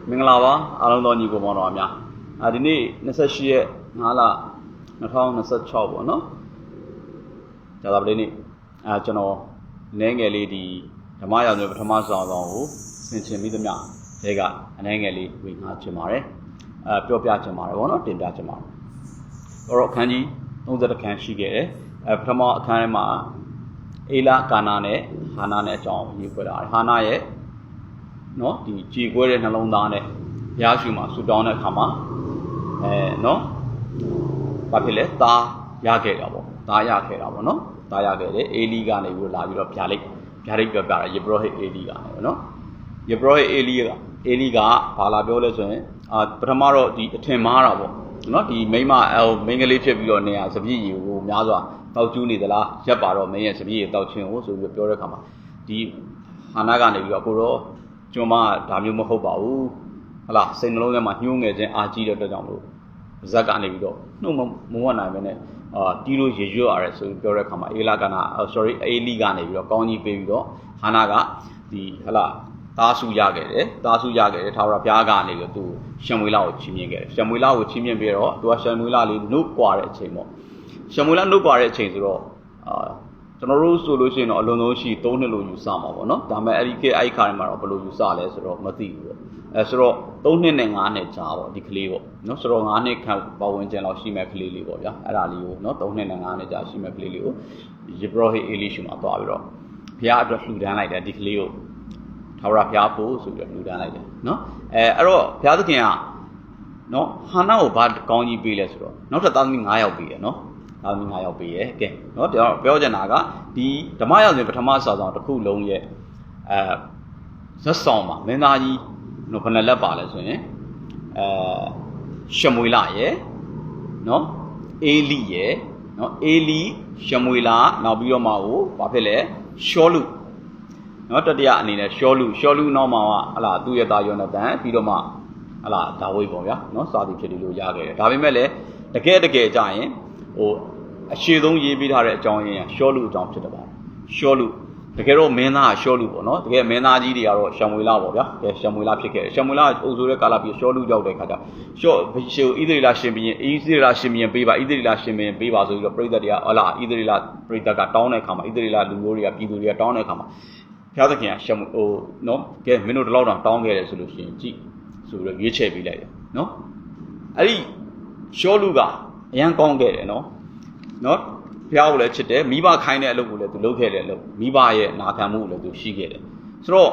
မင်္ဂလာပါအားလုံးသောညီကိုမောင်တော်များဒီနေ့28ရက်5လ2026ပေါ့နော်ဇာတာပတိနေ့ကျွန်တော်နည်းငယ်လေးဒီဓမ္မရာဇဝင်ပထမဆောင်ကိုသင်ချင်ပြီးသမျှတဲကအနည်းငယ်လေးဝေငှချင်ပါတယ်ပြောပြချင်ပါတယ်ပေါ့နော်တင်ပြချင်ပါတယ်တော့အခန်းကြီး30ခန်းရှိခဲ့တယ်ပထမအခန်းထဲမှာအေလာကာနာနဲ့ဟာနာနဲ့အကြောင်းရေးခွဲတာဟာနာရဲ့နော်ဒီကြည်ကွဲတဲ့နှလုံးသားနဲ့ဘုရားရှိခိုးမှာဆူတောင်းတဲ့အခါမှာနော်ဘာဖြစ်လဲသားရခဲ့တာပေါ့သားရခဲ့တာပေါ့နော်သားရခဲ့တယ်အေလီကနေပြီးလာပြီးတော့ဗျာလိတ်ပြောပြတာယေဘရဟိအေလီကနေပေါ့နော်ယေဘရဟိအေလီကဘာလာပြောလဲဆိုရင်ပထမတော့ဒီအထင်မှားတာပေါ့နော်ဒီမိန်းကလေးဖြစ်ပြီးတော့နေရစပြည့်ရီကိုများစွာတောက်ကျူးနေသလားရက်ပါတော့မင်းရဲ့စပြည့်ရီတောက်ချင်းကိုဆိုပြီးပြောတဲ့အခါမှာဒီဟာနာကနေပြီးတော့အခုတော့ကျွန်မဒါမျိုးမဟုတ်ပါဘူးဟလားစိတ်နှလုံးထဲမှာညှိုးငယ်ခြင်းအာကြီးတဲ့အတွက်ကြောင့်မလို့ဇက်ကနေပြီးတော့နှုတ်မဝတ်နိုင်ပဲနဲ့တီးလို့ရေရွတ်ရတယ်ဆိုပြီးပြောတဲ့အခါမှာအေလီကနေပြီးတော့ကောင်းကြီးပေးပြီးတော့ဟာနာကဒီဟလားသားစုရခဲ့တယ်ထာဝရဘုရားကနေပြီးတော့သူရှမွေလကိုချီးမြှင့်ခဲ့တယ်ရှမွေလကိုချီးမြှင့်ပြီးတော့သူကရှမွေလလေးနှုတ်ကွာတဲ့အချိန်ပေါ့ရှမွေလနှုတ်ကွာတဲ့အချိန်ဆိုတော့ကျွန်တော်တို့ဆိုလို့ရှိရင်တော့အလုံးလုံးရှိ3နှစ်လို့ယူဆမှာပေါ့နော်ဒါပေမဲ့အဲ့ဒီခါထဲမှာတော့ဘယ်လိုယူဆလဲဆိုတော့မသိဘူးပေါ့ဆိုတော့3နှစ်နဲ့5နှစ်ကြာပေါ့ဒီကလေးပေါ့နော်ဆိုတော့5နှစ်ခန့်ပတ်ဝန်းကျင်လောက်ရှိမဲ့ကလေးလေးပေါ့ဗျာအဲ့ဒါလေးကိုနော်3နှစ်နဲ့5နှစ်ကြာရှိမဲ့ကလေးလေးကိုယေဘရဟိအေလီရှုမှာသွားပြီးတော့ဘုရားအတွက်လှူဒန်းလိုက်တယ်ဒီကလေးကိုထာဝရဘုရားဖို့ဆိုပြီးတော့လှူဒန်းလိုက်တယ်နော်အဲ့တော့ဘုရားသခင်ကနော်ဟာနာကိုဘာကောင်းကြီးပေးလဲဆိုတော့နောက်ထပ်သားသမီး9ယောက်ပေးတယ်နော်သားသမီး9ယောက်ပေးရဲ့ကဲနော်ပြောချင်တာကဒီဓမ္မရာဇဝင်ပထမစာဆောင်တစ်ခုလုံးရဲ့ဇက်ဆောင်မှာမင်းသားကြီးနော်ဘယ်နှလက်ပါလဲဆိုရင်ရှမွေလရဲ့နော်အေလိရဲ့နော်အေလိရှမွေလနောက်ပြီးတော့မှဘာဖြစ်လဲရှောလုနော်တတိယအနေနဲ့ရှောလုနောက်မှာဟလာသူ့ရဲ့သားယောနသန်ပြီးတော့မှဟလာဒါဝိဒ်ပေါ့ဗျာနော်စာသည်ဖြစ်တယ်လို့ရခဲ့တယ်ဒါပေမဲ့လည်းတကယ်ကြရင်အရှိဆုံးရေးပေးထားတဲ့အကြောင်းရင်းကရှောလုအကြောင်းဖြစ်တယ်ပါရှောလုတကယ်တော့မင်းသားကရှောလုပေါ့နော်တကယ်မင်းသားကြီးတွေကတော့ရှမွေလပေါ့ဗျာရှမွေလဖြစ်ခဲ့တယ်ရှမွေလအုပ်ဆိုးတဲ့ကာလပြီးရှောလုရောက်တဲ့ခါကျဣသရေလရှင်ဘုရင်ပေးပါဣသရေလရှင်ဘုရင်ပေးပါဆိုပြီးတော့ပရိသတ်တွေကဟလာဣသရေလပရိသတ်ကတောင်းတဲ့ခါမှာဣသရေလလူမျိုးတွေကပြည်သူတွေကတောင်းတဲ့ခါမှာဘုရားသခင်ကနော်ကဲမင်းတို့ဒီလောက်တောင်းခဲ့တယ်ဆိုလို့ရှိရင်ကြည့်ဆိုပြီးတော့ရွေးချယ်ပေးလိုက်တယ်နော်အဲ့ဒီရှောလုကအရန်ကောင်းခဲ့တယ်နော်ဘုရားကိုလည်းချစ်တယ်မိဘခိုင်းတဲ့အလုပ်ကိုလည်းသူလုပ်ခဲ့တယ်လို့မိဘရဲ့နာခံမှုကိုလည်းသူရှိခဲ့တယ်ဆိုတော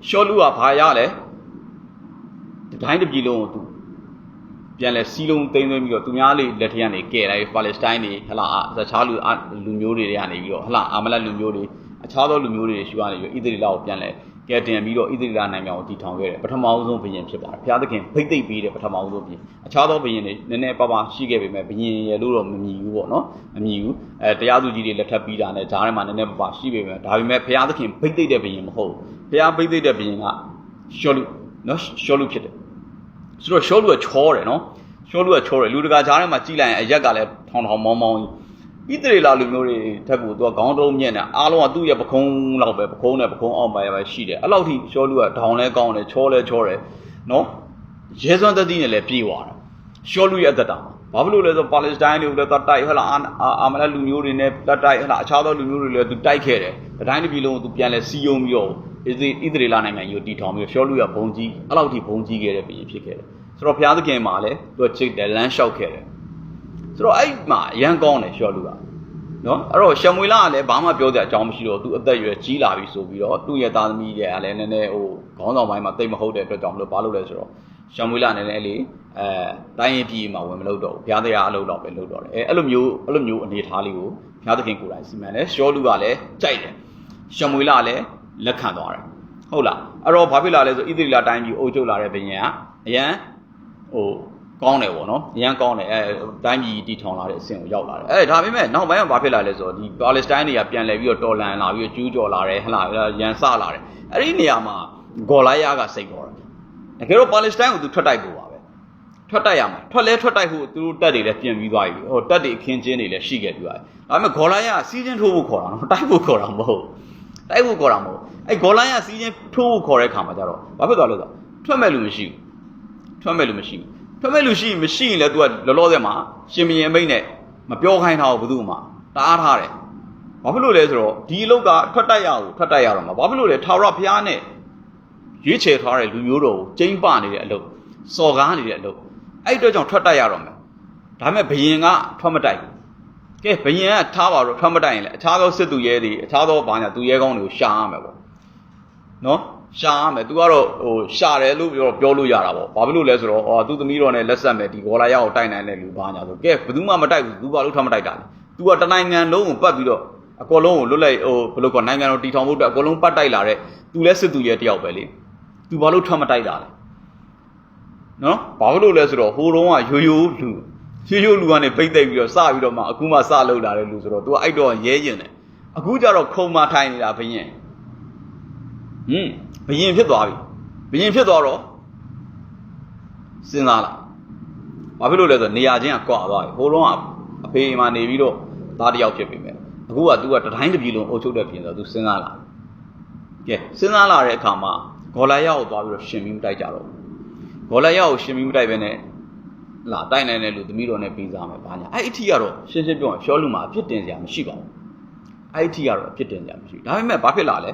့ရှောလုကဘာရလဲဒီတိုင်းတစ်ပြည်လုံးကိုသူပြန်လဲစီးလုံးသိမ်းသွင်းပြီးတော့သူများလေးလက်ထက်ကနေကဲလိုက်ပါလက်စတိုင်းတွေဟလာတခြားလူမျိုးတွေကနေပြီးတော့ဟလာအာမလက်လူမျိုးတွေအခြားသောလူမျိုးတွေရှိကနေပြီးဣသရေလကိုပြန်လဲကဲတင်ပြီးတော့ဣသရေလနိုင်ငံကိုတည်ထောင်ခဲ့တယ်ပထမဆုံးဘုရင်ဖြစ်ပါတယ်ဘုရားသခင်ဖိတ်သိပ်ပေးတယ်ပထမဆုံးဘုရင်အခြားသောဘုရင်တွေနည်းနည်းပါရှိခဲ့ပေမဲ့ဘုရင်ရလို့တော့မမြည်ဘူးပေါ့နော်မမြည်ဘူးတရားသူကြီးတွေလက်ထပ်ပြီးတာနဲ့ဂျားထဲမှာနည်းနည်းပါရှိပေမဲ့ဒါပေမဲ့ဘုရားသခင်ဖိတ်သိပ်တဲ့ဘုရင်မဟုတ်ဘူးဘုရားဖိတ်သိပ်တဲ့ဘုရင်ကရှောလုဖြစ်တယ်ဆိုတော့ရှောလုကချောတယ်နော်ရှောလုကချောတယ်လူတကာဂျားထဲမှာကြည်လိုက်ရင်အရက်ကလည်းထောင်မောင်းကြီးဣသရေလလူမျိုးတွေထက်ကိုသူကခေါင်းတုံးမြင့်တယ်အားလုံးကသူ့ရဲ့ပခုံးလောက်ပဲပခုံးနဲ့ပခုံးအောင်ပဲရှိတယ်အဲ့လောက်ထိရှောလုကဒေါင်လဲကောင်းတယ်ချောတယ်နော်ရဲစွမ်းတတိနဲ့လည်းပြေးသွားတယ်ရှောလုရဲ့အသက်တာဘာဖြစ်လို့လဲဆိုပါလက်စတိုင်းတွေကိုလည်းတိုက်ဟဲ့လားအာမလက်လူမျိုးတွေနဲ့တိုက်ဟဲ့လားအခြားသောလူမျိုးတွေလည်းသူတိုက်ခဲ့တယ်တိုင်းတစ်ပြည်လုံးကိုသူပြန်လဲစီယုံပြီးတော့ဣသရေလနိုင်ငံကြီးကိုတည်ထောင်ပြီးရှောလုရဲ့ဘုံကြီးအဲ့လောက်ထိဘုံကြီးခဲ့တဲ့ပြည်ဖြစ်ခဲ့တယ်ဆိုတော့ဘုရားသခင်မှာလည်းသူကချစ်တယ်လမ်းလျှောက်ခဲ့တယ်ဆိုတော့အဲ့မှာအရန်ကောင်းတယ်ရှောလုကနော်အဲ့တော့ရှမွေလကလည်းဘာမှပြောစရာအကြောင်းမရှိတော့သူအသက်အရွယ်ကြီးလာပြီဆိုပြီးတော့သူ့ရဲ့သားသမီးတွေကလည်းနည်းနည်းခေါင်းဆောင်ပိုင်းမှာတိတ်မဟုတ်တဲ့အတွက်ကြောင့်မလို့ဘာလုပ်လဲဆိုတော့ရှမွေလနည်းနည်းလေးတိုင်းရင်ပြည်မှာဝင်မလုပ်တော့ဘူးဘုရားတရားအလုပ်တော့ပဲလုပ်တော့တယ်အဲ့လိုမျိုးအနေထားလေးကိုဘုရားသခင်ကိုယ်တိုင်စီမံတယ်ရှောလုကလည်းကြိုက်တယ်ရှမွေလလည်းလက်ခံသွားတယ်ဟုတ်လားအဲ့တော့ဘာဖြစ်လာလဲဆိုဣသရေလတိုင်းပြည်အုပ်ချုပ်လာတဲ့ဘုရင်ကအရန်ကောင်းတယ်ပေါ့နော်အရန်ကောင်းတယ်တိုင်းပြည်တည်ထောင်လာတဲ့အဆင့်ကိုရောက်လာတယ်ဒါပေမဲ့နောက်ပိုင်းမှာဘာဖြစ်လာလဲဆိုတော့ဒီပါလက်စတိုင်းတွေကပြန်လဲပြီးတော့တော်လန်လာပြီးကျူးကျော်လာတယ်ဟလာရန်စလာတယ်အဲ့ဒီနေရာမှာဂေါ်လိုက်ယာကစိတ်ပေါ်တယ်တကယ်တော့ပါလက်စတိုင်းကိုသူထွက်တိုက်ဖို့ပါပဲထွက်တိုက်ရမှာထွက်တိုက်ဖို့သူတို့တပ်တွေလည်းပြင်ပြီးသွားပြီတပ်တွေအခင်းချင်းတွေလည်းရှိခဲ့ပြီးသွားတယ်ဒါပေမဲ့ဂေါ်လိုက်ယာစီးချင်းထိုးဖို့ခေါ်တာနော်တိုက်ဖို့ခေါ်တာမဟုတ်အဲ့ဂေါ်လိုက်ယာစီးချင်းထိုးဖို့ခေါ်တဲ့ခါမှာကျတော့ဘာဖြစ်သွားလဲဆိုတော့ ထွက်မဲ့လူမရှိရင်လည်း तू ကလောလောဆယ်မှာရှင်ဘရင်မိတ်နဲ့မပြောခိုင်းထားဘူးဘယ်သူမှတားထားတယ်ဘာဖြစ်လို့လဲဆိုတော့ဒီအလုပ်ကထွက်တိုက်ရတော့မှာဘာဖြစ်လို့လဲထာဝရဘုရားနဲ့ရွေးချယ်ထားတဲ့လူမျိုးတော်ကိုကျိန်းပနေတဲ့အလုပ်စော်ကားနေတဲ့အလုပ်အဲ့အတွက်ကြောင့်ထွက်တိုက်ရတော့မယ်ဒါပေမဲ့ဘရင်ကထွက်မတိုက်ကဲဘရင်ကထားပါတော့ထွက်မတိုက်ရင်လည်းအခြားသောစစ်သူရဲတွေအခြားသောဘာညာသူရဲကောင်းတွေကိုရှာရမယ်ပေါ့နော်ရှာရမယ် तू ကတော့ရှာတယ်လို့ပြောလို့ရတာပေါ့ဘာဖြစ်လို့လဲဆိုတော့သူသမီးတော်နဲ့လက်ဆက်မယ်ဒီဂေါ်လာရောက်တိုက်နိုင်တဲ့လူဘာညာဆိုကဲဘယ်သူမှမတိုက်ဘူး तू ဘာလို့ထွက်မတိုက်တာလဲ तू ကတနိုင်ငံလုံးကိုပတ်ပြီးတော့အကောလုံးကိုလွတ်လိုက်ဘယ်လိုကောနိုင်ငံတော်တီထောင်ဖို့အတွက်အကောလုံးပတ်တိုက်လာတဲ့ तू လည်းစစ်သူရဲတယောက်ပဲလေ तू ဘာလို့ထွက်မတိုက်တာလဲနော်ဘာလို့လဲဆိုတော့ဟိုတုန်းကရိုးရိုးလူကနေပိတ်သိပ်ပြီးတော့စပြီးတော့မှအခုမှစလောက်လာတဲ့လူဆိုတော့ तू အဲ့တော့ရဲကျင်တယ်အခုကျတော့ခုံမထိုင်နေတာဘရင်ဘရင်ဖြစ်သွားပြီဘရင်ဖြစ်သွားတော့စဉ်းစားလာဘာဖြစ်လို့လဲဆိုတော့နေရာချင်းကကွာသွားပြီဟိုတုန်းကအဖေမှနေပြီးတော့သားတယောက်ဖြစ်ပြီမယ်အခုက तू ကတတိုင်းတစ်ပြည်လုံးအုပ်ချုပ်တဲ့ပြင်ဆိုတော့ तू စဉ်းစားလာကဲစဉ်းစားလာတဲ့အခါမှာဂေါ်လာရောက်ကိုသွားပြီးတော့ရှင်ပြီးမတိုက်ကြတော့ဂေါ်လာရောက်ကိုရှင်ပြီးမတိုက်ပဲနဲ့လာတိုက်နိုင်တဲ့လူသမီးတော်နဲ့ပြီးစားမယ်ဘာညာအဲ့အထီကတော့ရှင်းပြောရင်ရှောလူမှာအဖြစ်တင်စရာမရှိပါဘူးအဲ့အထီကတော့အဖြစ်တင်စရာမရှိဒါပေမဲ့ဘာဖြစ်လာလ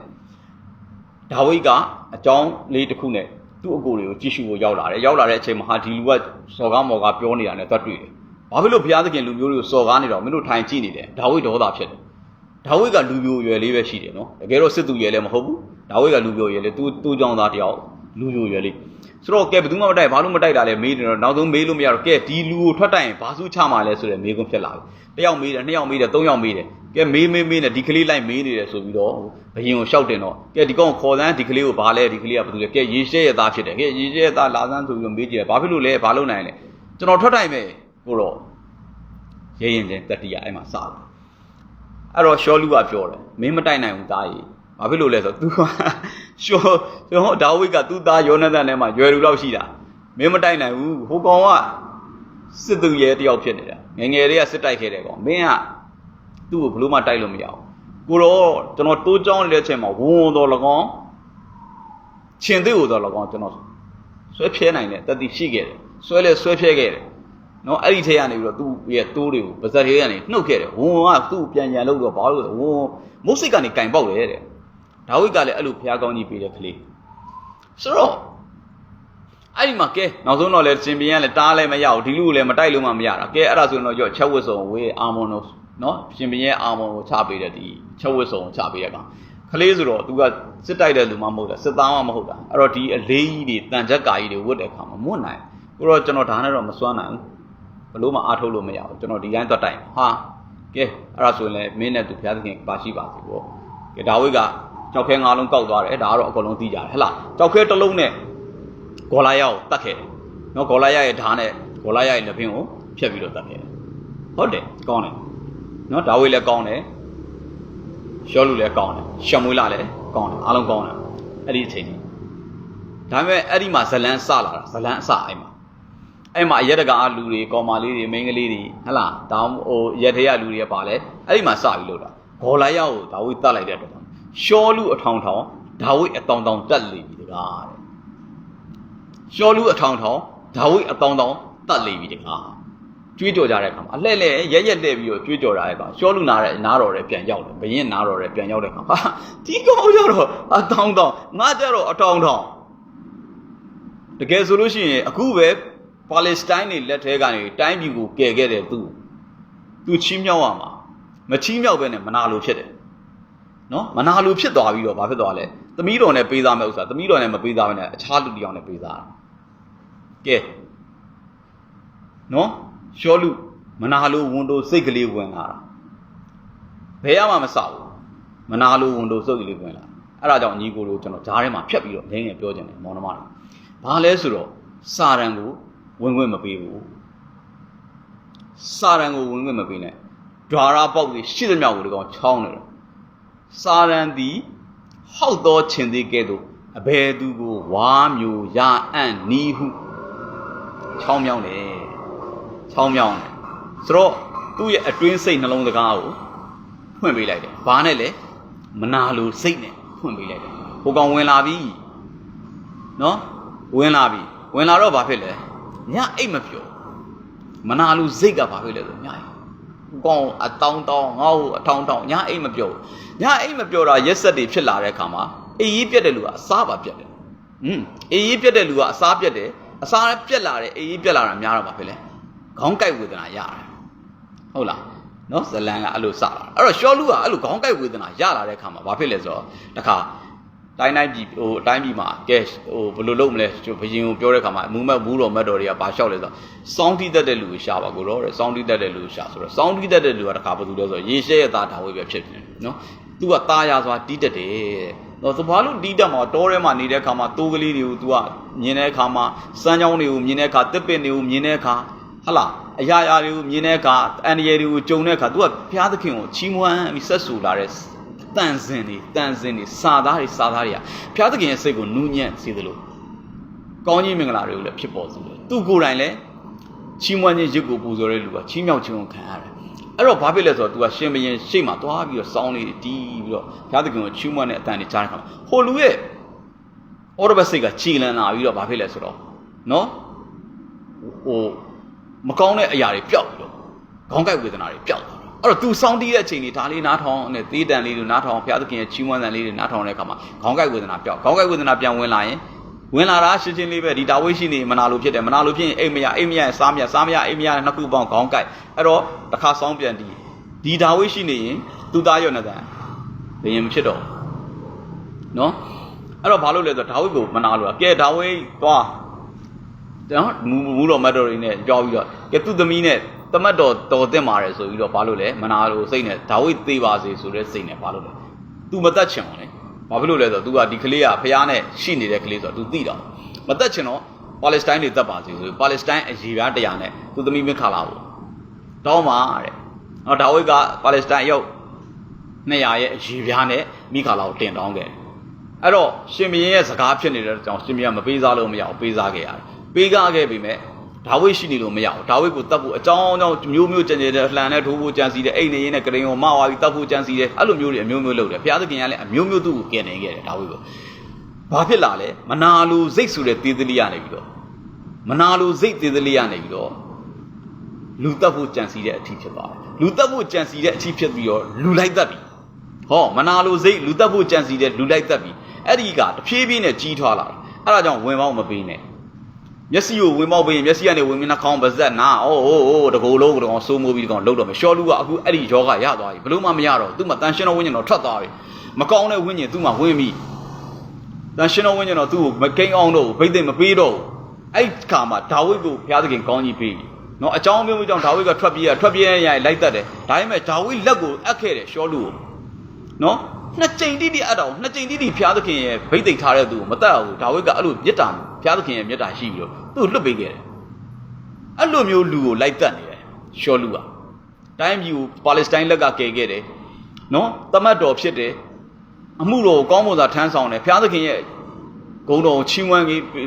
ဲဒါဝိဒ်ကအကြောင်းလေးတစ်ခုနဲ့သူ့အကိုတွေကိုကြည့်ရှုဖို့ရောက်လာတဲ့အချိန်မှာဟာဒီလူကစော်ကားမော်ကားပြောနေတာနဲ့တွတ်တွေ့တယ်ဘာဖြစ်လို့ဘုရားသခင်လူမျိုးတွေကိုစော်ကားနေတော့မင်းတို့ထိုင်ကြည့်နေတယ်ဒါဝိဒ်ဒေါသဖြစ်တယ်ဒါဝိဒ်ကလူမျိုးရွယ်လေးပဲရှိတယ်နော်တကယ်တော့စစ်သူရွယ်လည်းမဟုတ်ဘူးဒါဝိဒ်ကလူမျိုးရွယ်လေသူ့ကြောင့်သားတယောက်လူမျိုးရွယ်လေးဆိုတော့ကဲဘယ်သူမှမတိုက်ဘာလို့မတိုက်တာလဲမေးနေတော့နောက်ဆုံးမေးလို့မရတော့ကဲဒီလူကိုထွက်တိုက်ရင်ဘာစုချမှာလဲဆိုတဲ့မေးခွန်းဖြစ်လာပြီတယောက်မေးတယ်နှစ်ယောက်မေးတယ်သုံးယောက်မေးတယ်ကဲမေးနဲ့ဒီကလေးလိုက်မေးနေတယ်ဆိုပြီးတော့ဘရင်ကိုရှောက်တင်တော့ကဲဒီကောင်ခေါ်စမ်းဒီကလေးကိုဘာလဲဒီကလေးကဘာလို့လဲကဲရေရှဲရဲ့သားဖြစ်တယ်ကဲရေရှဲရဲ့သားလာစမ်းဆိုပြီးတော့မေးကြည့်တယ်ဘာဖြစ်လို့လဲဘာလုပ်နိုင်လဲကျွန်တော်ထွက်တိုက်မယ်ကိုတော့ရဲရင်ချင်းတတိယအဲ့မှာစတယ်အဲ့တော့ရှောလူကပြောတယ်မင်းမတိုက်နိုင်ဘူးသားကြီးဘာဖြစ်လို့လဲဆိုတော့ तू ကရှောဒါဝိဒ်ကသူ့သားယောနသန်ထဲမှာရွယ်လူလောက်ရှိတာမင်းမတိုက်နိုင်ဘူးဟိုကောင်ကစစ်သူရဲတယောက်ဖြစ်နေတာငယ်လေးကစစ်တိုက်ခဲ့တယ်ကောင်မင်းကသူ့ကိုဘလို့မှတိုက်လို့မရဘူးကိုတော့ကျွန်တော်တိုးကြောင်းနေတဲ့အချိန်မှာဝုံတော်၎င်းခြင်သေးဟိုတော်၎င်းကျွန်တော်ဆွဲဖြဲနိုင်တယ်တတိရှိခဲ့တယ်ဆွဲဖြဲခဲ့တယ်နော်အဲ့ဒီထဲကနေပြီးတော့သူ့ရဲ့တိုးတွေကိုပါဇက်ထဲကနေနှုတ်ခဲ့တယ်ဝုံကသူ့ပြန်လို့တော့ဘာလို့လဲဝုံမုတ်စိတ်ကနေကင်ပေါက်တယ်တဲ့ဒါဝိဒ်ကလည်းအဲ့လိုဘုရားကောင်းကြီးပေးတဲ့ကလေးဆိုတော့အဲ့ဒီမှာကဲနောက်ဆုံးတော့လေရှင်ဘီယံလည်းတားလည်းမရဘူးဒီလူလည်းမတိုက်လို့မှမရတာကဲအဲ့ဒါဆိုရင်တော့ရော့ချက်ဝတ်စုံဝေးအာမွန်တို့နော်ရှင်ဘီယံအာမွန်ကိုချပေးတဲ့ဒီချက်ဝတ်စုံကိုချပေးတဲ့ကောင်ကလေးဆိုတော့သူကစစ်တိုက်တဲ့လူမှမဟုတ်တာစစ်သားမှမဟုတ်တာအဲ့တော့ဒီအလေးကြီးတွေတန်ချက်ကာကြီးတွေဝတ်တဲ့အခါမှာမွတ်နိုင်ကိုတော့ကျွန်တော်ဒါနဲ့တော့မစွမ်းနိုင်ဘူးဘလို့မှအားထုတ်လို့မရဘူးကျွန်တော်ဒီတိုင်းသွားတိုင်ဟာကဲအဲ့ဒါဆိုရင်လည်းမင်းနဲ့သူဘုရားသခင်ပါရှိပါစေပေါ့ကဲဒါဝိဒ်ကကြောက်ခဲ၅လုံးကောက်သွားတယ်ဒါကတော့အကုန်လုံးသိကြတယ်ဟဲ့လားကြောက်ခဲတစ်လုံးနဲ့ဂေါ်လာယာကိုတတ်ခဲ့တယ်နော်ဂေါ်လာယာရဲ့ဓာတ်နဲ့ဂေါ်လာယာရဲ့လက်ဖင်ကိုဖြတ်ပြီးတော့တတ်ခဲ့တယ်ဟုတ်တယ်ကောင်းတယ်နော်ဒါဝိဒ်လည်းကောင်းတယ်ရှောလူလည်းကောင်းတယ်ရှမွေးလာလည်းကောင်းတယ်အားလုံးကောင်းတယ်အဲ့ဒီအချိန်ကြီးဒါပေမဲ့အဲ့ဒီမှာဇလန်းစလာတာဇလန်းအစအဲ့မှာအရက်တကာလူတွေကော်မာလေးတွေမိန်းကလေးတွေဟဲ့လားဒါဟိုရက်ထဲကလူတွေကပါလဲအဲ့ဒီမှာစပြီးလို့တာဂေါ်လာယာကိုဒါဝိဒ်တတ်လိုက်တဲ့အတွက်ရှောလူအထောင်ထောင်ဒါဝိဒ်အတောင်တောင်တက်လေပြီတကားတဲ့ရှောလူအထောင်ထောင်ဒါဝိဒ်အတောင်တောင်တက်လေပြီတကားကျွေးကြော်ကြတဲ့အခါမှာအလှဲ့ရဲလှည့်ပြီးတော့ကျွေးကြော်တာတဲ့ကောင်ရှောလူနားတော်တဲ့ပြန်ရောက်တယ်ဘရင်နားတော်တဲ့ပြန်ရောက်တဲ့ကောင်ဟာဒီကောင်ကျတော့အတောင်တောင်ငါကျတော့အတောင်ထောင်တကယ်ဆိုလို့ရှိရင်အခုပဲပါလက်စတိုင်းတွေလက်ထဲကနေတိုင်းပြည်ကိုကယ်ခဲ့တဲ့သူချီးမြှောက်ရမှာမချီးမြှောက်ပဲနဲ့မနာလိုဖြစ်တယ်နော်မနာလိုဖြစ်သွားပြီးတော့ဘာဖြစ်သွားလဲသမီးတော်နဲ့ပေးစားမဲ့ဥစ္စာသမီးတော်နဲ့မပေးစားဘဲနဲ့အခြားလူတစ်ယောက်နဲ့ပေးစားတာကဲနော်ရှောလူမနာလိုဝန်တိုစိတ်ကလေးဝင်လာတာဘယ်မှမစဘူးမနာလိုဝန်တိုစိတ်ကလေးဝင်လာအဲ့ဒါကြောင့်ညီကိုလိုကျွန်တော်ဂျားထဲမှာဖြတ်ပြီးတော့ငင်းငယ်ပြောချင်တယ်မောင်နှမတွေဘာလဲဆိုတော့စာရန်ကိုဝင်ခွင့်မပေးဘူးစာရန်ကိုဝင်ခွင့်မပေးနဲ့ဒွါရပေါက်ပြီးရှိသမျှကိုဒီကောင်ချောင်းနေတယ်စာရန်သည်ဟောက်သောခြင်သေးကဲ့သို့အဘယ်သူကိုဝါမျိုးရအံ့နီးဟုချောင်းမြောင်းတယ်ဆိုတော့သူ့ရဲ့အတွင်းစိတ်နှလုံးသားကိုဖွင့်ပေးလိုက်တယ်ဘာနဲ့လဲမနာလိုစိတ်နဲ့ဖွင့်ပေးလိုက်တယ်ဟိုကောင်ဝင်လာပြီနော် ဝင်လာပြီဝင်လာတော့ဘာဖြစ်လဲညအိတ်မပြောမနာလူစိတ်ကဘာဖြစ်လဲဆိုညကောင်းအတောင်းတောင်းငါ့ကိုအထောင်းတောင်းညအိတ်မပြောညအိတ်မပြောတာရက်ဆက်တွေဖြစ်လာတဲ့အခါမှာအေးကြီးပြက်တဲ့လူကအစားပါပြက်တယ်အေးကြီးပြက်တဲ့လူကအစားပြက်တယ်အစားပြက်လာတယ်အေးကြီးပြက်လာတာများတော့ဘာဖြစ်လဲခေါင်းကိုက်ဝေဒနာရတယ်ဟုတ်လားနော်ဇလန်ကအဲ့လိုစလာအဲ့တော့ရှောလူကအဲ့လိုခေါင်းကိုက်ဝေဒနာရလာတဲ့အခါမှာဘာဖြစ်လဲဆိုတော့တခါတိုင်းပြည်ဟိုအတိုင်းပြည်မှာကဲဟိုဘယ်လိုလုပ်မလဲဘယင်ကိုပြောတဲ့အခါမှာမူမတ်ဘူးတော်မတ်တော်တွေကဘာလျှောက်လဲဆိုတော့စောင်းတိတတ်တဲ့လူကိုရှာပါကိုတော့စောင်းတိတတ်တဲ့လူကိုရှာဆိုတော့စောင်းတိတတ်တဲ့လူကတခါဘာလို့လဲဆိုတော့ရေရှဲရဲ့သားဒါဝိပဲဖြစ်တယ်နော်သူကตาရစွာတီးတတ်တယ်တော့ဘာလို့တီးတတ်မှာတောထဲမှာနေတဲ့အခါမှာတိုးကလေးတွေကို तू ကမြင်တဲ့အခါမှာစမ်းချောင်းတွေကိုမြင်တဲ့အခါတစ်ပင်တွေကိုမြင်တဲ့အခါဟလာအရာရာတွေကိုမြင်တဲ့အခါအန်ရယ်တွေကိုကြုံတဲ့အခါ तू ကဘုရားသခင်ကိုချီးမွမ်းပြီးဆက်ဆူလာတဲ့တန်စင်တွေစာသားတွေကဘုရားသခင်ရဲ့စိတ်ကိုနူးညံ့စေသလိုကောင်းကြီးမင်္ဂလာတွေကိုလည်းဖြစ်ပေါ်စေတယ်သူကိုယ်တိုင်လည်းချီးမွမ်းခြင်းရစ်ကိုပူဇော်တဲ့လူကချီးမြှောက်ခြင်းကိုခံရတယ်အဲ့တော့ဘာဖြစ်လဲဆိုတော့ तू ကရှင်ဘရင်ရှေ့မှာသွားပြီးတော့စောင်းလေးတီးပြီးတော့ဘုရားသခင်ကိုချီးမွမ်းတဲ့အတန်တွေကြားတဲ့အခါမှာဟိုလူရဲ့အော်ရဘတ်စိတ်ကခြေလန်းလာပြီးတော့ဘာဖြစ်လဲဆိုတော့နော်ဟိုမကောင်းတဲ့အရာတွေပျောက်ပြီးတော့ခေါင်းကိုက်ဝေဒနာတွေပျောက်အဲ့တော့ तू စောင်းတီးတဲ့အချိန်တွေဒါလေးနားထောင်နဲ့သေးတန်လေးတွေနားထောင်ဘုရားသခင်ရဲ့ချီးမွမ်းတန်လေးတွေနားထောင်တဲ့အခါမှာခေါင်းကိုက်ဝေဒနာပျောက်ခေါင်းကိုက်ဝေဒနာပြန်ဝင်လာရင်ဝင်လာတာရှင်းရှင်းလေးပဲဒီတာဝိရှိနေမနာလို့ဖြစ်တယ်မနာလို့ဖြစ်ရင်အိမ်မရစားမရအိမ်မရနှစ်ခုပေါင်းခေါင်းကိုက်အဲ့တော့တစ်ခါစောင်းပြန်တီးဒီတာဝိရှိနေရင်သူသားရော့နေတဲ့ဘယင်မဖြစ်တော့နော်အဲ့တော့ဘာလို့လဲဆိုတော့ဒါဝိကိုမနာလို့ကဲဒါဝိသွားနော်မူတော်မတ်တော်တွေနဲ့ကြောက်ပြီးတော့ကဲသူ့သမီးနဲ့တမတ်တော်တော်တင်ပါတယ်ဆိုပြီးတော့ဘာလို့လဲမနာလို့စိတ်နဲ့ဒါဝိသေးပါစေဆိုတဲ့စိတ်နဲ့ဘာလို့လဲ तू မတတ်ချင်အောင်လေဘာဖြစ်လို့လဲဆိုတော့ तू ကဒီကလေးကဖျားနဲ့ရှိနေတဲ့ကလေးဆိုတော့ तू သိတော့မတတ်ချင်တော့ပါလက်စတိုင်းတွေတတ်ပါစေဆိုပြီးပါလက်စတိုင်းအရေးပြားတရားနဲ့သူသမီးမခါလာဘူးတောင်းပါတဲ့နော်ဒါဝိကပါလက်စတိုင်းရောက်200ရဲ့အရေးပြားနဲ့မိခါလာကိုတင်တောင်းခဲ့အဲ့တော့ရှင်မင်းရဲ့စကားဖြစ်နေတဲ့ကြောင့်ရှင်မင်းကမပေးစားလို့မရအောင်ပေးစားခဲ့ရတယ်ပေးကားခဲ့ပြီမဲ့ဒါဝိရှိနေလို့မရဘူးဒါဝိကိုတတ်ဖို့အကြောင်းမျိုးကြံကြတဲ့လှန်နဲ့ထိုးဖို့ကြံစီတဲ့အိမ်နေရင်းနဲ့ကရင်ကိုမဝါပြီးတတ်ဖို့ကြံစီတယ်အဲ့လိုမျိုးတွေအမျိုးမျိုးလုပ်တယ်ဘုရားသခင်ကလည်းအမျိုးမျိုးသူ့ကိုကယ်နိုင်ခဲ့တယ်ဒါဝိကိုဘာဖြစ်လာလဲမနာလိုစိတ်ဆိုတဲ့သေးသေးလေးရနေပြီးတော့မနာလိုစိတ်သေးသေးလေးရနေပြီးတော့လူတတ်ဖို့ကြံစီတဲ့အထီးဖြစ်သွားတယ်လူတတ်ဖို့ကြံစီတဲ့အထီးဖြစ်ပြီးတော့လူလိုက်တတ်ပြီဟောမနာလိုစိတ်လူတတ်ဖို့ကြံစီတဲ့လူလိုက်တတ်ပြီအဲ့ဒီကတဖြည်းဖြည်းနဲ့ကြီးထွားလာတယ်အဲ့ဒါကြောင့်ဝင်ပေါင်းမပေးနဲ့မျက်စိကိုဝင်ပေါက်ပေးရင်မျက်စိကနေဝင်မျက်နှာခေါင်းပါဇက်နာအိုးတကိုယ်လုံးကောင်စိုးမိုးပြီးကောင်လှုပ်တော့မယ်ရှောလူကအခုအဲ့ဒီယောဂရသွားပြီဘလို့မှမရတော့သူ့မှာတန်ရှင်တော်ဝိညာဉ်တော်ထွက်သွားပြီမကောင်းတဲ့ဝိညာဉ်သူ့မှာဝင်ပြီတန်ရှင်တော်ဝိညာဉ်တော်သူ့ကိုမကိန်းအောင်တော့ဘိသိက်မပေးတော့အဲ့ခါမှာဒါဝိဒ်ကိုဘုရားသခင်ကောင်းကြီးပေးနော်အကြောင်းမျိုးကြောင့်ဒါဝိဒ်ကထွက်ပြေးရလိုက်တတ်တယ်ဒါပေမဲ့ဒါဝိဒ်လက်ကိုအပ်ခဲ့တယ်ရှောလူကိုနော်နှစ်ကြိမ်တိတိအပ်တော့နှစ်ကြိမ်တိတိဘုရားသခင်ရဲ့ဘိသိက်ထားတဲ့သူကိုမတတ်ဘူးဒါဝိဒ်ကအဲ့လိုမြတ်တာဘုရားသခင်ရဲ့မြတ်တာရှိပြီးတော့သူ့လွတ်ပေးခဲ့တယ်အဲ့လိုမျိုးလူကိုလိုက်တတ်နေတယ်ရှောလူကတိုင်းပြည်ကိုပါလက်စတိုင်းလက်ကကယ်ခဲ့တယ်နော်တမတ်တော်ဖြစ်တယ်အမှုတော်ကိုကောင်းမွန်စွာထမ်းဆောင်တယ်ဘုရားသခင်ရဲ့ဂုဏ်တော်ကိုချီးမွမ်း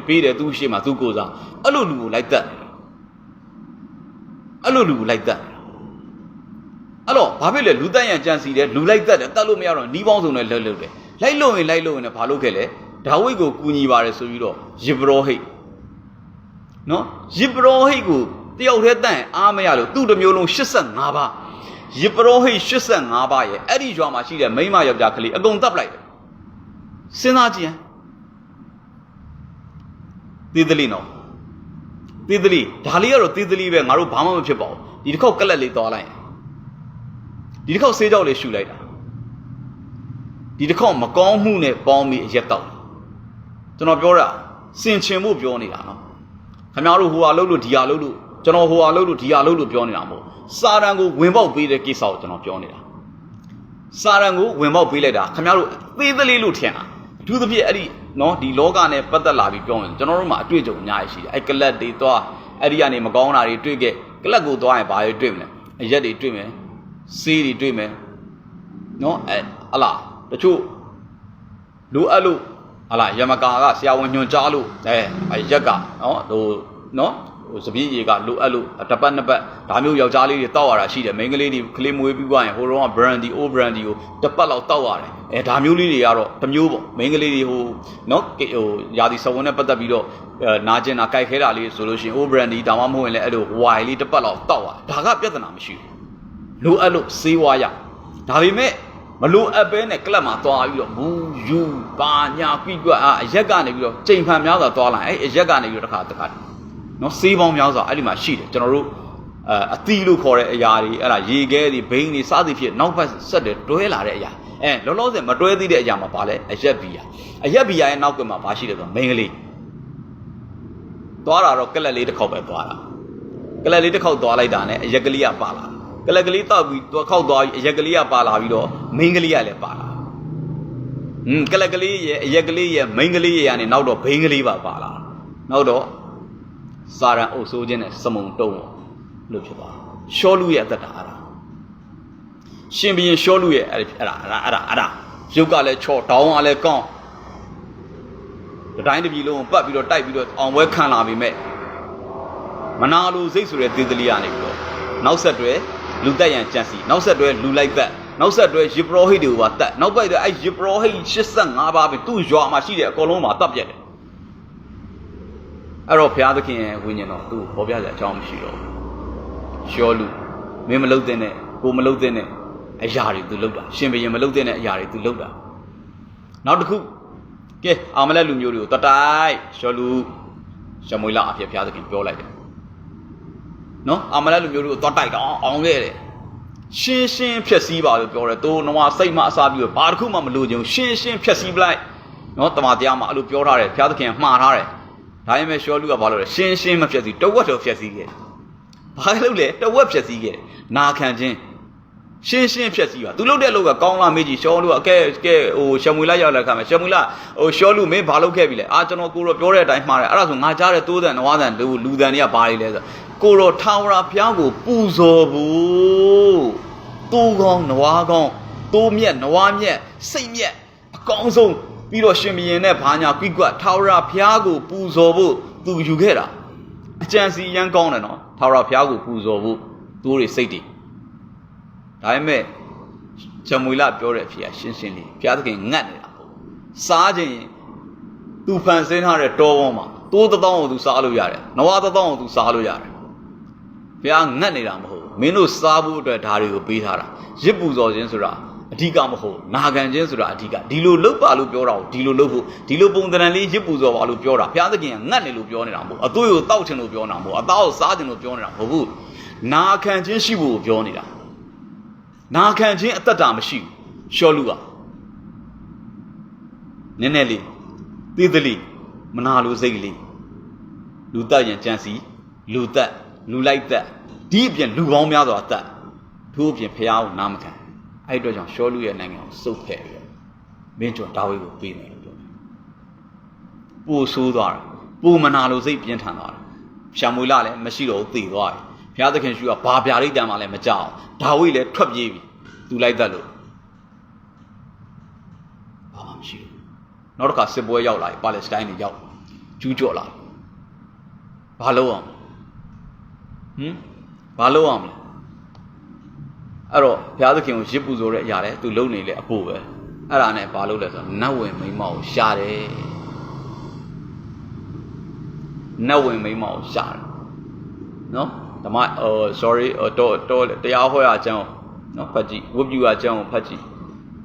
ပေးတယ်သူ့ရှေ့မှာသူ့ကိုယ်စားအဲ့လိုလူကိုလိုက်တတ်တယ်အဲ့လိုလူကိုလိုက်တတ်အဲ့တော့ဘာဖြစ်လဲလူတက်ရန်ကြံစီတယ်လူလိုက်တတ်တယ်တတ်လို့မရတော့နီးပေါင်းစုံနဲ့လှုပ်တယ်လိုက်လို့ရင်လည်းဘာလုပ်ခဲ့လဲဒါဝိဒ်ကိုကူညီပါတယ်ဆိုပြီးတော့ယေဘရောဟိတ်နော်ယေဘရောဟိတ်ကိုတယောက်တည်းတန့်အားမရလို့သူ့တစ်မျိုးလုံး85ပါးယေဘရောဟိတ်85ပါးရဲ့အဲ့ဒီရွာမှာရှိတဲ့မိန်းမယောက်ျားကလေးအကုန်တပ်လိုက်တယ်စဉ်းစားကြည့်သေးသေးလေးနော်သေးသေးလေးဒါလေးကတော့သေးသေးလေးပဲငါတို့ဘာမှမဖြစ်ပါဘူးဒီတစ်ခေါက်ကလက်လေးသွားလိုက်ဒီတစ်ခေါက်ဆေးကြောက်လေးရှူလိုက်တာဒီတစ်ခေါက်မကောင်းမှုနဲ့ပေါင်းပြီးအရက်တောက်ကျွန်တော်ပြောတာစင်ချင်ဖို့ပြောနေတာနော်ခင်ဗျားတို့ဟိုဟာလုပ်လို့ဒီဟာလုပ်လို့ကျွန်တော်ဟိုဟာလုပ်လို့ဒီဟာလုပ်လို့ပြောနေတာမဟုတ်စာရန်ကိုဝင်ပေါက်ပေးတဲ့ကိစ္စကိုကျွန်တော်ပြောနေတာစာရန်ကိုဝင်ပေါက်ပေးလိုက်တာခင်ဗျားတို့သေးသေးလေးလို့ထင်တာအထူးသဖြင့်အဲ့ဒီနော်ဒီလောကနဲ့ပတ်သက်လာပြီးပြောရင်ကျွန်တော်တို့မှာအတွေ့အကြုံအများကြီးရှိတယ်အဲ့ကလပ်တွေသွားအဲ့ဒီကနေမကောင်းတာတွေတွေ့ခဲ့ကလပ်ကိုသွားရင်ဘာတွေတွေ့မလဲအရက်တွေတွေ့မယ်ဆေးတွေတွေ့မယ်နော်ဟလာတချို့လိုအပ်လို့ဟလာယမကာကဆရာဝန်ညွှန်ကြားလို့ရက်ကနော်ဟိုနော်ဟ စပြည့်ရေကလိုအပ်လို့တပတ်နှစ်ပတ်ဒါမျိုးယောက်ျားလေးတွေတောက်ရတာရှိတယ်မိန်းကလေးတွေကလေးမွေးပြီးွားရင်ဟိုတော့ brandy old brandy ကိုတစ်ပတ်လောက်တောက်ရတယ်ဒါမျိုးလေးတွေကတော့တစ်မျိုးပေါ့မိန်းကလေးတွေနော်ရာသီစဝန်းနဲ့ပတ်သက်ပြီးတော့နာကျင်တာကြိုက်ခဲတာလေးဆိုလို့ရှိရင် old brandy ဒါမှမဟုတ်ရင်လည်းအဲ့လို wine လေးတစ်ပတ်လောက်တောက်ရတယ်ဒါကပြဿနာမရှိဘူးလိုအပ်လို့စေးဝါးရဒါပေမဲ့မလိုအပ်ပဲနဲ့ကလပ်မှာသွားပြီးတော့မူယူပါညာပြိကွက်အရက်ကနေပြီးတော့ချိန်ဖန်များစွာသွားလာအဲ့အရက်ကနေပြီးတော့တစ်ခါနော်စေးပေါင်းများစွာအဲ့ဒီမှာရှိတယ်ကျွန်တော်တို့အသီးလို့ခေါ်တဲ့အရာတွေအဲ့ဒါရေခဲတွေဘိန်းတွေစသည်ဖြင့်နောက်ဘက်ဆက်တယ်တွဲလာတဲ့အရာလောလောဆယ်မတွဲသေးတဲ့အရာမှာပါလဲအရက်ဘီယာရဲ့နောက်ကမှာဘာရှိလဲဆိုတော့မိန်းကလေးသွားတာတော့ကလပ်လေးတစ်ခေါက်ပဲသွားတာကလပ်လေးတစ်ခေါက်သွားလိုက်တာနဲ့အရက်ကလေးကပါလာကလပ်ကလေးတောက်ပြီးသွားခေါက်သွားအရက်ကလေးကပါလာပြီးတော့မိန်းကလေးကလည်းပါလာကလပ်ကလေးရဲ့အရက်ကလေးရဲ့မိန်းကလေးရဲ့ကနေနောက်တော့ဘိန်းကလေးပါလာနောက်တော့စာရန်အုပ်ဆိုးခြင်းနဲ့စမုံတုံးလို့ဖြစ်သွားရှောလူရဲ့အသက်တာအဲ့ဒါရှင်ဘီရင်ရှောလူရဲ့အဲ့ဒါရုပ်ကလည်းချော့တောင်းကလည်းကောင်းတိုင်းတပြီလုံးပတ်ပြီးတော့တိုက်ပြီးတော့အောင်ပွဲခံလာပြီမဲ့မနာလိုစိတ်ဆိုတဲ့သေသလေးကနေပြီးတော့နောက်ဆက်တွဲလူတက်ရန်ကြံစီနောက်ဆက်တွဲလူလိုက်သက်နောက်ဆက်တွဲရစ်ပရောဟိတ်တွေကိုပါတက်နောက်ပိုက်တော့အဲ့ရစ်ပရောဟိတ်85ပါးပဲသူ့ရွာမှာရှိတဲ့အကောင်လုံးမှာတပ်ပြက်တယ်အဲ့တော့ဘုရားသခင်ရဲ့ဝိညာဉ်တော်သူ့ပေါ်ပြစရာအကြောင်းမရှိတော့ဘူးရှောလူမင်းမလုပ်တဲ့နဲ့ကိုမလုပ်တဲ့နဲ့အရာတွေသူလုပ်တာရှင်ဘရင်မလုပ်တဲ့နဲ့အရာတွေသူလုပ်တာနောက်တစ်ခုကဲအာမလက်လူမျိုးတွေကိုတတိုက်ရှောလူရှမွေလာအဖြစ်ဘုရားသခင်ပြောလိုက်တယ်နော်အာမလက်လူမျိုးတွေကိုတတိုက်တော့အောင်ခဲ့တယ်ရှင်းဖြက်စီးပါလို့ပြောတယ်သူနဝစိတ်မအစားပြီးတော့ဘာတစ်ခုမှမလို့ချင်ရှင်းဖြက်စီးပလိုက်နော်တမန်တရားမှာအဲ့လိုပြောထားတယ်ဘုရားသခင်မှားထားတယ်ဒါပေမဲ့ရှောလူကဘာလို့လဲရှင်းမဖြက်စီးတဝက်တော့ဖြက်စီးခဲ့ဘာလို့လဲတဝက်ဖြက်စီးခဲ့နာခံခြင်းရှင်းဖြက်စီးပါသူလုပ်တဲ့လောက်ကကောင်းလားမေးကြည့်ရှောလူကအကဲဟိုရှမွေလာရောက်လာခါမှာရှမွေလာဟိုရှောလူမင်းဘာလုပ်ခဲ့ပြီလဲကျွန်တော်ကိုတော့ပြောတဲ့အတိုင်းမှားတယ်အဲ့ဒါဆိုငါကြားတဲ့တိုးတဲ့နွားတန်လူတန်တွေကဘာတွေလဲဆိုကိုတော့ထာဝရဘုရားကိုပူဇော်ဘူးတိုးကောင်းနွားကောင်းတိုးမြက်နွားမြက်စိတ်မြက်အကောင်းဆုံးပြီးတော့ရှင်ဘရင်နဲ့ဘာညာကွိကွတ်ထာဝရဘုရားကိုပူဇော်ဖို့သူယူခဲ့တာအကြံစီရန်ကောင်းတယ်နော်ထာဝရဘုရားကိုပူဇော်ဖို့သူတွေစိတ်တွေဒါပေမဲ့ဂျမွေလပြောတဲ့အဖြစ်ရှင်းလေးဘုရားသခင်ငတ်နေတာပေါ့စားခြင်းသူဖန်ဆင်းထားတဲ့တောဝန်းမှာတိုးတောင်းကိုသူစားလို့ရတယ်နွားတောင်းကိုသူစားလို့ရတယ်ဘုရားငတ်နေတာမဟုတ်ဘူးမင်းတို့စားဖို့အတွက်ဓာတွေကိုပေးထားတာရစ်ပူဇော်ခြင်းဆိုတာအဓိကမဟုတ်နာခံခြင်းဆိုတာအဓိကဒီလိုလုပ်ပါလို့ပြောတာကိုဒီလိုလုပ်ဖို့ဒီလိုပုံသဏ္ဍာန်လေးရစ်ပူဇော်ပါလို့ပြောတာဘုရားသခင်ကငတ်နေလို့ပြောနေတာမဟုတ်အသွေးကိုတောက်ချင်လို့ပြောနေတာမဟုတ်အသားကိုစားချင်လို့ပြောနေတာမဟုတ်ဘူးနာခံခြင်းရှိဖို့ပြောနေတာနာခံခြင်းအတ္တတာမရှိဘူးရှောလူကနည်းနည်းလေးသေသလေးမနာလိုစိတ်ကလေးလူတက်ရင်ကြံစီလူတက်လူလိုက်တက်ဒီအပြင်လူပေါင်းများစွာတက်ထို့အပြင်ဖျားကိုနားမခံအဲ့အတွက်ကြောင့်ရှောလူရဲ့နိုင်ငံကိုစုပ်ဖဲ့ပြီးတော့မင်းကျွန်ဒါဝိကိုပေးမယ်လို့ပြောတယ်ပို့ဆိုးသွားတယ်ပို့မနာလိုစိတ်ပြင်းထန်သွားတယ်ရှာမွေလာလည်းမရှိတော့ဘူးသေသွားတယ်ဘုရားသခင်ရှုကဘာဗျာဒိတ်တန်မှလည်းမကြောက်ဒါဝိလည်းထွက်ပြေးပြီသူလိုက်တတ်လို့ဘာမှမရှိဘူးနောက်တစ်ခါစစ်ပွဲရောက်လာပြီပါလက်စတိုင်းတွေရောက်ကျူးကျော်လာဘာလုပ်အောင်ဘာလုပ်အောင်လဲအဲ့တော့ဘုရားသခင်ကိုရစ်ပူဇော်တဲ့အရာလဲသူလုံနေလေအဖို့ပဲအဲ့ဒါနဲ့ဘာလုပ်လဲဆိုတော့နတ်ဝင်မိန်းမကိုရှာတယ်နတ်ဝင်မိန်းမကိုရှာတယ်နော်ဓမ္မsorry တော့တရားဟောရအကြောင်းနော်ဖတ်ကြည့်ဝတ်ပြုရအကြောင်းကိုဖတ်ကြည့်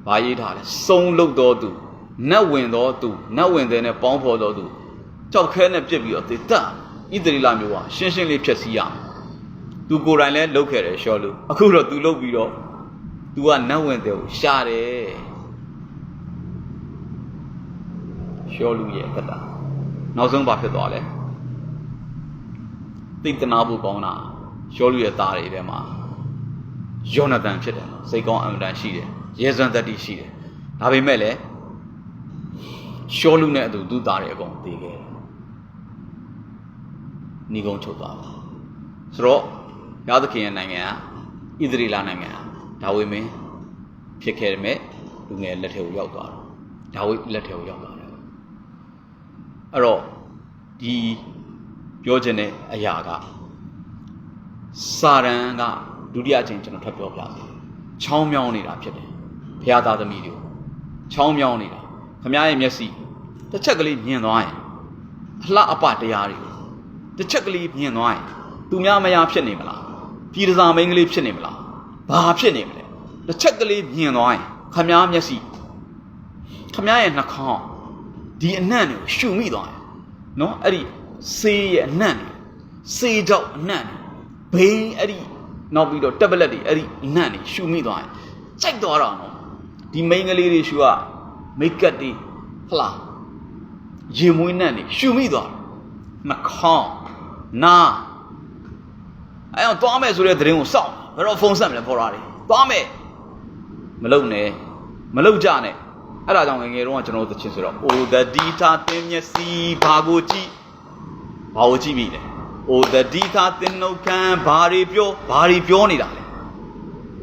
ဘာရေးထားလဲစုံလုတော်သူနတ်ဝင်တော်သူနတ်ဝင်တဲ့နဲ့ပေါင်းဖော်တော်သူကြောက်ခဲနဲ့ပြစ်ပြီးတော့သေတတ်ဣသရေလမျိုးကရှင်းလေးဖြည့်ဆည်းရမယ်သူကိုယ်တိုင်လည်းလုပ်ခဲ့တယ်ရှောလို့အခုတော့သူလုပ်ပြီးတော့သူကနတ်ဝင်တဲ့ကိုရှာတယ်ရှောလူရဲ့တက်တာနောက်ဆုံးဘာဖြစ်သွားလဲသိတနာဖို့ကောင်းတာရှောလူရဲ့သားတွေထဲမှာယောနသန်ဖြစ်တယ်စိတ်ကောင်းအမှန်တန်ရှိတယ်ရဲစွမ်းတတ္တိရှိတယ်ဒါပေမဲ့လည်းရှောလူနဲ့အတူသူ့သားတွေအကုန်သေခဲ့တယ်ဏီကုံချုပ်သွားပါဆိုတော့ဘုရားသခင်ရဲ့နိုင်ငံကဣသရေလနိုင်ငံဒါဝိမင်းဖြစ်ခဲ့တယ်မဲ့လူငယ်လက်ထဲကိုရောက်သွားတော့ဒါဝိလက်ထဲကိုရောက်သွားတယ်အဲ့တော့ဒီ ပြောခြင်းတဲ့အရာကစာရန်ကဒုတိယအချိန်ကျွန်တော်ထပ်ပြောပြတယ်ချောင်းမြောင်းနေတာဖြစ်တယ်ဘုရားသားသမီးတွေကိုချောင်းမြောင်းနေတာခမရဲ့မျက်စိတစ်ချက်ကလေးမြင်သွားရင်အလှအပတရားတွေကိုတစ်ချက်ကလေးမြင်သွားရင်သူများမယားဖြစ်နေမလားပြည်တစားမင်းကလေးဖြစ်နေမလားဘာဖြစ်နေမလဲတစ်ချက်ကလေးမြင်သွားရင်ခမမျက်စိခမရဲ့နှာခေါင်းဒီအနံ့တွေကိုရှုမိသွားရင်နော်အဲ့ဒီဆေးရဲ့အနံ့တွေဆေးကြောက်အနံ့တွေဘိန်းအဲ့ဒီနောက်ပြီးတော့တက်ဘလက်တွေအဲ့ဒီအနံ့တွေရှုမိသွားရင်ကြိုက်သွားတော့နော်ဒီမိန်းကလေးတွေရှုကမိတ်ကပ်တွေဟလားရင်မွေးနံ့တွေရှုမိသွားနှာခေါင်းနာအဲ့တော့သွားမယ်ဆိုတဲ့သတင်းကိုစောင့်ဘယ်တော့ဖုန်းဆက်မလဲပေါ်လာတယ်သွားမယ်မလုံနဲ့မလုံကြနဲ့အဲ့ဒါကြောင့်ငယ်ငယ်တုန်းကကျွန်တော်တို့သချင်းဆိုတော့အိုဒဒီတာတင်းမျက်စိဘာကိုကြည့်ပြီလဲအိုဒဒီတာတင်းနှုတ်ခမ်းဘာတွေပြောနေတာလဲ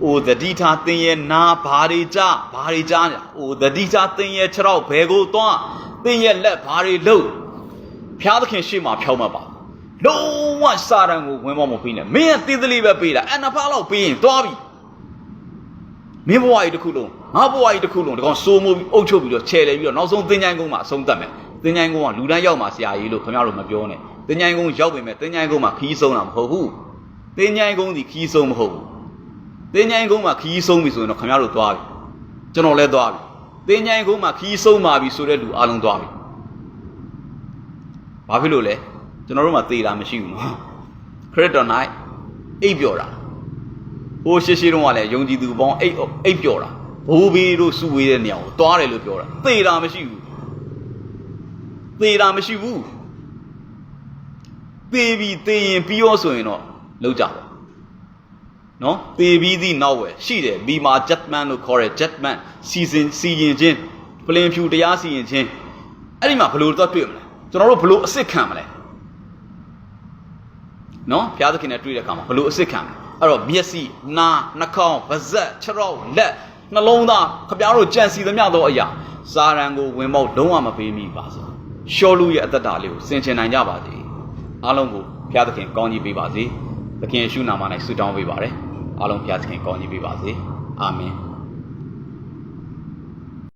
အိုဒဒီတာတင်းရဲ့နာဘာတွေကြားနေတာအိုဒဒီတာတင်းရဲ့ခြေထောက်ဘယ်ကိုသွားတင်းရဲ့လက်ဘာတွေလှုပ်ဖျားသခင်ရှေ့မှာဖြောင်းမှပါလုံးဝစာရန်ကိုဝင်မမပေးနဲ့မင်းကတေးသလေးပဲပေးတာအနဖားလောက်ပေးရင်သွားပြီမင်းဘဝကြီးတစ်ခုလုံးငါဘဝကြီးတစ်ခုလုံးဒီကောင်စိုးမိုးပြီးအုပ်ချုပ်ပြီးတော့ခြေလဲပြီးတော့နောက်ဆုံးသင်္ချိုင်းကုန်းမှာအဆုံးသတ်မယ်သင်္ချိုင်းကုန်းကလူတန်းရောက်မှာဆရာကြီးလို့ခင်ဗျားတို့မပြောနဲ့သင်္ချိုင်းကုန်းရောက်ပေမဲ့သင်္ချိုင်းကုန်းမှာခီးဆုံးတာမဟုတ်ဘူးသင်္ချိုင်းကုန်းဒီခီးဆုံးမဟုတ်ဘူးသင်္ချိုင်းကုန်းမှာခီးဆုံးပြီဆိုရင်တော့ခင်ဗျားတို့သွားပြီကျွန်တော်လည်းသွားပြီသင်္ချိုင်းကုန်းမှာခီးဆုံးပါပြီဆိုတဲ့လူအလုံးသွားပြီဘာဖြစ်လို့လဲကျွန်တော်တို့မှသေတာမရှိဘူးနော်ခရစ်တော်၌အိပ်ပျော်တာဟိုရှိတုန်းကလည်းယုံကြည်သူပေါင်းအိပ်ပျော်တာဘိုးဘေးတို့စုဝေးတဲ့နေရာကိုသွားတယ်လို့ပြောတာသေတာမရှိဘူးသေပြီးသေရင်ပြီးရောဆိုရင်တော့လောက်ကြပါနော်သေပြီးသည့်နောက်ဝယ်ရှိတယ်ဘီမာ judgment လို့ခေါ်တဲ့ judgment စီရင်ခြင်းပလင်ဖြူတရားစီရင်ခြင်းအဲ့ဒီမှာဘယ်လိုတော့တွေ့မလဲကျွန်တော်တို့ဘယ်လိုအစ်စ်ခံမလဲနော်ဘုရားသခင်နဲ့တွေ့တဲ့အခါမှာဘယ်လိုအစ်စ်ခံမလဲအဲ့တော့မျက်စိနားနှာခေါင်းပါးစပ်ခြေထောက်လက်နှလုံးသားခပြားတို့ကြံစီသမျှသောအရာစာရန်ကိုဝင်ပေါက်လုံးဝမပေးမိပါစေရှောလူရဲ့အသက်တာလေးကိုဆင်ခြင်နိုင်ကြပါစေအားလုံးကိုဘုရားသခင်ကောင်းကြီးပေးပါစေသခင်ယေရှုနာမ၌ဆုတောင်းပေးပါရယ်အားလုံးဘုရားသခင်ကောင်းကြီးပေးပါစေအာမင်